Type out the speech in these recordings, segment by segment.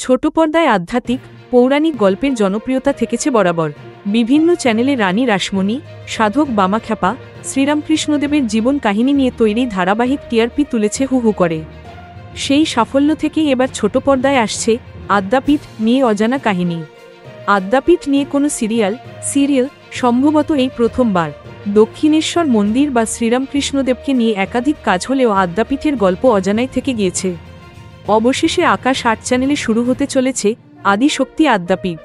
ছোট পর্দায় আধ্যাত্মিক পৌরাণিক গল্পের জনপ্রিয়তা থেকেছে বরাবর। বিভিন্ন চ্যানেলে রানী রাসমণি, সাধক বামাখ্যাপা, শ্রীরামকৃষ্ণদেবের জীবন কাহিনী নিয়ে তৈরি ধারাবাহিক টিআরপি তুলেছে হু হু করে। সেই সাফল্য থেকেই এবার ছোট পর্দায় আসছে আদ্যাপীঠ নিয়ে অজানা কাহিনী। আদ্যাপীঠ নিয়ে কোনো সিরিয়াল সম্ভবত এই প্রথমবার। দক্ষিণেশ্বর মন্দির বা শ্রীরামকৃষ্ণদেবকে নিয়ে একাধিক কাজ হলেও আদ্যাপীঠের গল্প অজানাই থেকে গিয়েছে। অবশেষে আকাশ ৮ চ্যানেলে শুরু হতে চলেছে আদিশক্তি আদ্যাপীঠ।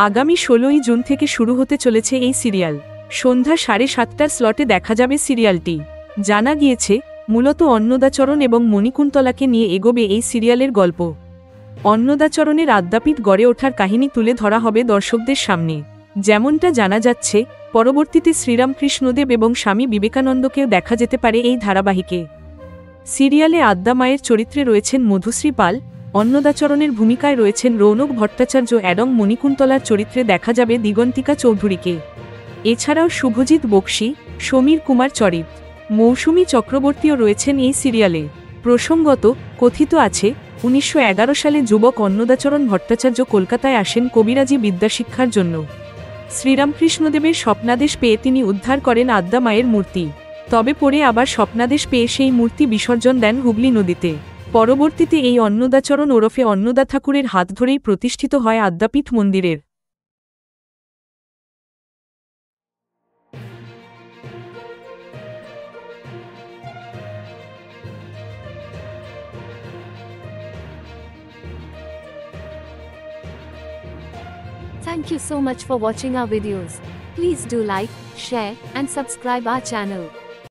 আগামী ১৬ই জুন থেকে শুরু হতে চলেছে এই সিরিয়াল। সন্ধ্যা ৭:৩০টার স্লটে দেখা যাবে সিরিয়ালটি। জানা গিয়েছে মূলত অন্নদাচরণ এবং মণিকুন্তলাকে নিয়ে এগোবে এই সিরিয়ালের গল্প। অন্নদাচরণের আদ্যাপীঠ গড়ে ওঠার কাহিনী তুলে ধরা হবে দর্শকদের সামনে। যেমনটা জানা যাচ্ছে, পরবর্তীতে শ্রীরামকৃষ্ণদেব এবং স্বামী বিবেকানন্দকেও দেখা যেতে পারে এই ধারাবাহিকে। সিরিয়ালে আদ্যা মায়ের চরিত্রে রয়েছেন মধুশ্রী পাল, অন্নদাচরণের ভূমিকায় রয়েছেন রৌনক ভট্টাচার্য এবং মণিকুন্তলার চরিত্রে দেখা যাবে দিগন্তিকা চৌধুরীকে। এছাড়াও শুভজিৎ বক্সী, সমীর কুমার চরিত, মৌসুমী চক্রবর্তীও রয়েছেন এই সিরিয়ালে। প্রসঙ্গত, কথিত আছে ১৯১১ সালে যুবক অন্নদাচরণ ভট্টাচার্য কলকাতায় আসেন কবিরাজি বিদ্যাশিক্ষার জন্য। শ্রীরামকৃষ্ণদেবের স্বপ্নাদেশ পেয়ে তিনি উদ্ধার করেন আদ্যা মায়ের মূর্তি। তবে পরে আবার স্বপ্নাদেশ পেয়ে সেই মূর্তি বিসর্জন দেন হুগলি নদীতে। পরবর্তীতে এই অন্নদাচরণ ওরফে অন্নদা ঠাকুরের হাত ধরেই প্রতিষ্ঠিত হয় আদ্যাপীঠ মন্দিরের। Thank you so much for watching our videos. Please do like, share, and subscribe our channel.